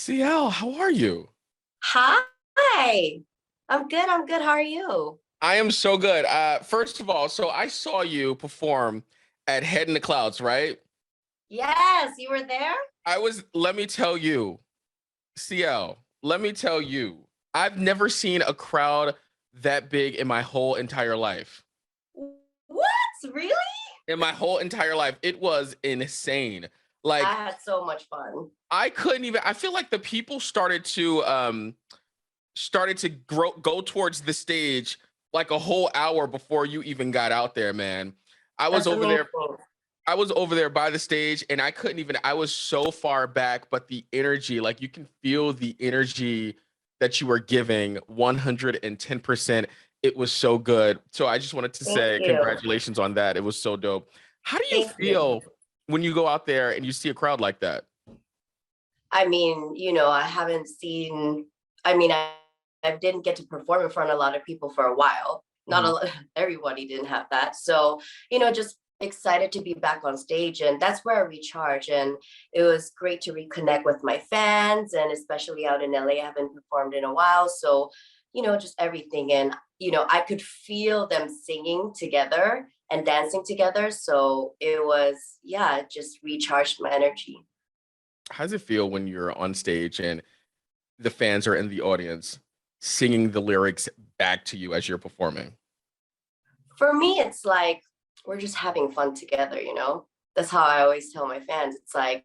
CL, how are you? Hi. I'm good. I'm good. How are you? I am so good. First of all, so I saw you perform at Head in the Clouds, right? Yes, you were there? Let me tell you, CL, let me tell you, I've never seen a crowd that big in my whole entire life. What? Really? In my whole entire life, it was insane. I Like, had so much fun. I couldn't even, I feel like the people started to go towards the stage like a whole hour before you even got out there, man. I was That's over amazing. there. I was over there by the stage and I couldn't even, I was so far back, but the energy, like you can feel the energy that you were giving 110%. It was so good. So I just wanted to Thank say you. congratulations on that. It was so dope. How do you Thank you. feel when you go out there and you see a crowd like that? I mean, I haven't seen, I mean, I didn't get to perform in front of a lot of people for a while. Not a Mhm. lot, everybody didn't have that. So, just excited to be back on stage. And that's where I recharge. And it was great to reconnect with my fans. And especially out in LA, I haven't performed in a while. So, just everything. And, I could feel them singing together and dancing together. So it was, yeah, it just recharged my energy. How does it feel when you're on stage and the fans are in the audience singing the lyrics back to you as you're performing? For me, it's like we're just having fun together. That's how I always tell my fans. It's like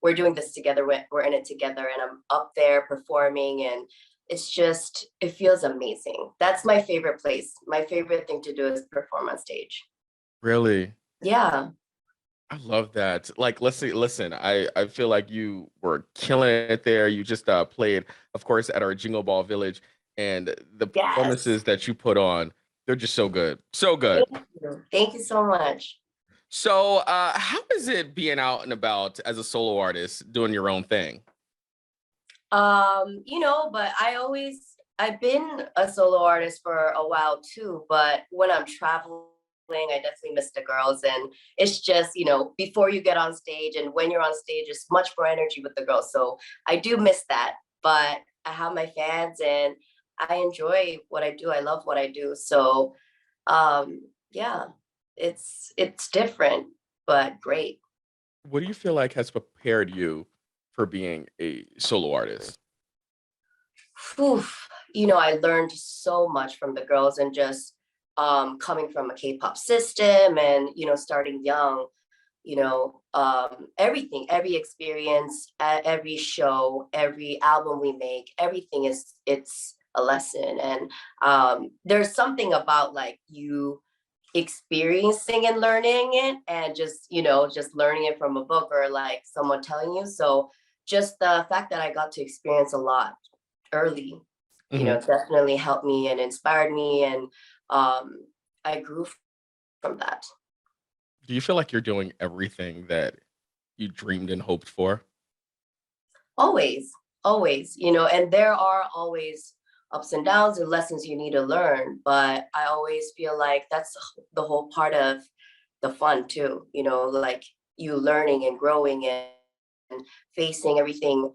we're doing this together, we're in it together, and I'm up there performing, and it feels amazing. That's my favorite place. My favorite thing to do is perform on stage. Really? Yeah. I love that. Like, listen, I feel like you were killing it there. You just played, of course, at our Jingle Ball Village, and the Yes. performances that you put on, they're just so good. So good. Thank you so much. So, how is it being out and about as a solo artist doing your own thing? But I've been a solo artist for a while too, but when I'm traveling, I definitely miss the girls. And it's just, before you get on stage and when you're on stage, it's much more energy with the girls. So I do miss that. But I have my fans and I enjoy what I do. I love what I do. So yeah, it's different, but great. What do you feel like has prepared you for being a solo artist? Whew, I learned so much from the girls and just coming from a K-pop system and, starting young, everything, every experience, every show, every album we make, everything it's a lesson. And there's something about like you experiencing and learning it and just learning it from a book or like someone telling you. So just the fact that I got to experience a lot early, Mhm. definitely helped me and inspired me. And I grew from that. Do you feel like you're doing everything that you dreamed and hoped for? Always, always, and there are always ups and downs and lessons you need to learn. But I always feel like that's the whole part of the fun too, like you learning and growing and facing everything,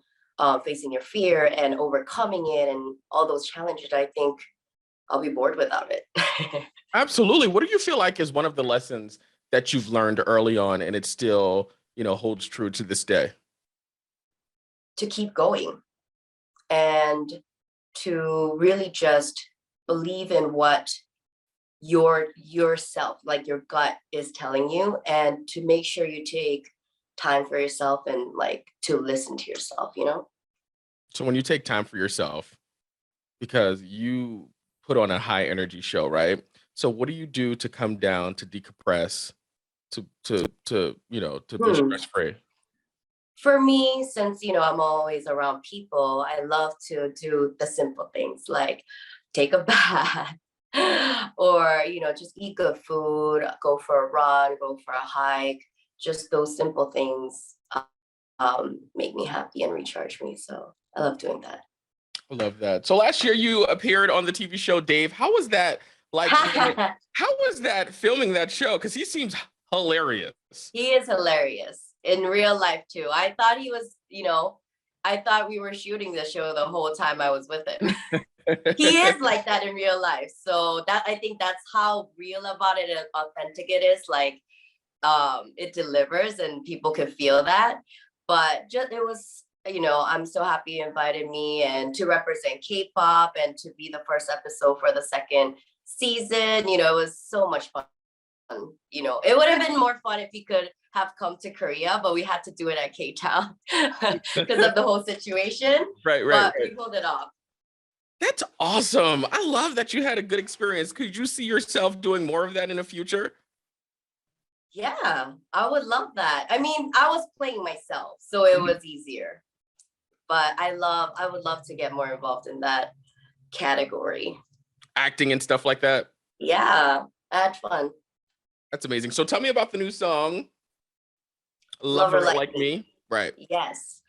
facing your fear and overcoming it and all those challenges. I think I'll be bored without it. Absolutely. What do you feel like is one of the lessons that you've learned early on and it still, holds true to this day? To keep going and to really just believe in what yourself, like your gut is telling you, and to make sure you take time for yourself and like to listen to yourself. So when you take time for yourself, because you put on a high energy show, right? So what do you do to come down, to decompress, to be Hmm. stress free? For me, since I'm always around people, I love to do the simple things like take a bath or just eat good food, go for a run, go for a hike. Just those simple things make me happy and recharge me. So I love doing that. I love that. So last year you appeared on the TV show Dave. How was that like filming? How was that filming that show? Because he seems hilarious. He is hilarious in real life too. I thought he was, I thought we were shooting the show the whole time I was with him. He is like that in real life. So that I think that's how real about it and authentic it is. Like it delivers and people can feel that. But just it was, I'm so happy you invited me and to represent K-pop and to be the first episode for the second season. It was so much fun. It would have been more fun if you could have come to Korea, but we had to do it at K-Town because of the whole situation. Right. But we pulled it off. That's awesome. I love that you had a good experience. Could you see yourself doing more of that in the future? Yeah, I would love that. I mean, I was playing myself, so it was easier. But I would love to get more involved in that category. Acting and stuff like that. Yeah, I had fun. That's amazing. So tell me about the new song, Lover Lover Like Like Me. Right. Yes.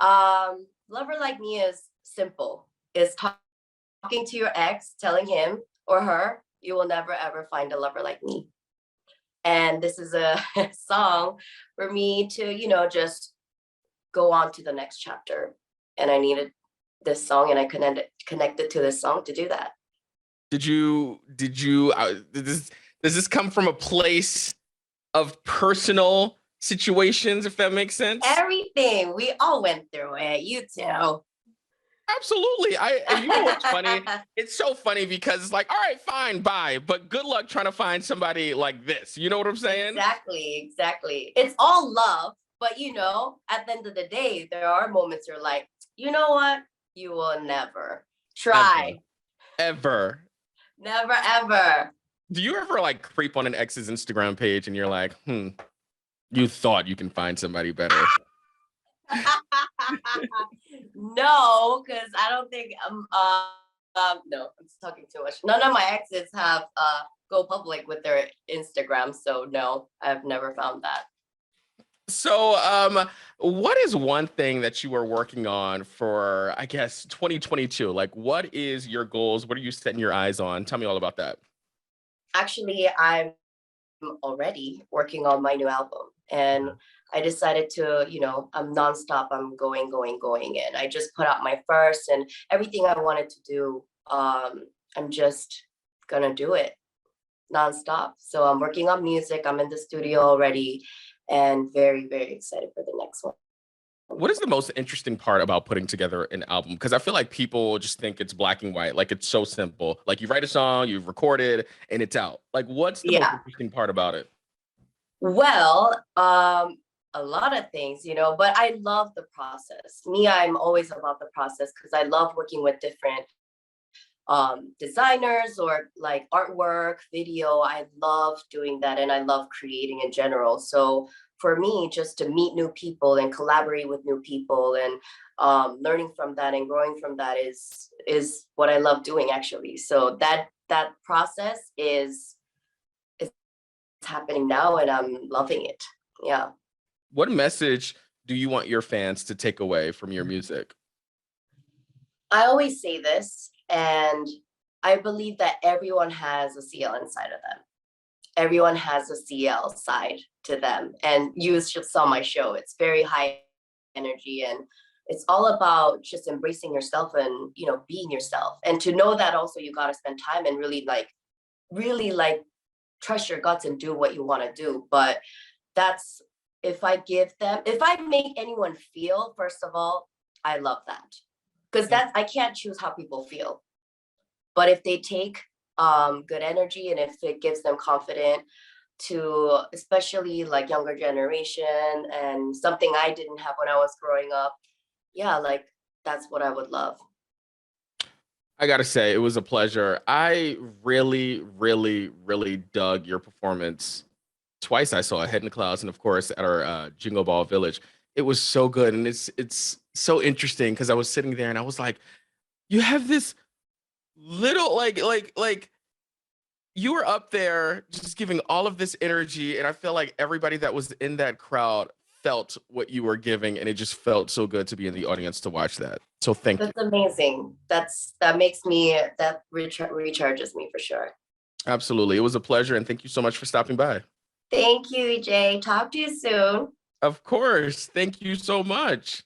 Lover Like Me is simple. It's talking to your ex, telling him or her, you will never ever find a lover like me. And this is a song for me to, just go on to the next chapter. And I needed this song and I connected to this song to do that. Does this come from a place of personal situations, if that makes sense? Everything. We all went through it. You too. Absolutely. You know what's funny? It's so funny because it's like, all right, fine, bye. But good luck trying to find somebody like this. You know what I'm saying? Exactly. It's all love, but at the end of the day, there are moments you're like, you know what? You will never try. Ever. Never, ever. Do you ever like creep on an ex's Instagram page and you're like, you thought you can find somebody better? No, because I don't think no, I'm talking too much. None of my exes have go public with their Instagram, so no, I've never found that. So what is one thing that you are working on for, I guess, 2022? Like, what is your goals? What are you setting your eyes on? Tell me all about that. Actually, I'm already working on my new album, and I decided to, I'm nonstop. I'm going. And I just put out my first and everything I wanted to do. I'm just gonna do it nonstop. So I'm working on music. I'm in the studio already and very, very excited for the next one. What is the most interesting part about putting together an album? Because I feel like people just think it's black and white. Like it's so simple. Like you write a song, you've recorded, and it's out. Like what's the most interesting part about it? Well, a lot of things, but I love the process. I'm always about the process because I love working with different designers or like artwork, video. I love doing that and I love creating in general. So for me, just to meet new people and collaborate with new people and learning from that and growing from that is what I love doing actually. So that process is happening now and I'm loving it. Yeah. What message do you want your fans to take away from your music? I always say this, and I believe that everyone has a CL inside of them. Everyone has a CL side to them. And you just saw my show. It's very high energy and it's all about just embracing yourself and, being yourself. And to know that also you got to spend time and really trust your guts and do what you want to do. But that's, if I make anyone feel, first of all, I love that. Because I can't choose how people feel. But if they take good energy and if it gives them confidence to, especially like younger generation and something I didn't have when I was growing up, yeah, like that's what I would love. I gotta say, it was a pleasure. I really, really, really dug your performance. Twice I saw it, Head in the Clouds, and of course at our Jingle Ball Village. It was so good, and it's so interesting because I was sitting there and I was like, you have this little like you were up there just giving all of this energy, and I feel like everybody that was in that crowd felt what you were giving, and it just felt so good to be in the audience to watch that. So thank you. That's amazing. That recharges me for sure. Absolutely. It was a pleasure, and thank you so much for stopping by. Thank you, EJ. Talk to you soon. Of course. Thank you so much.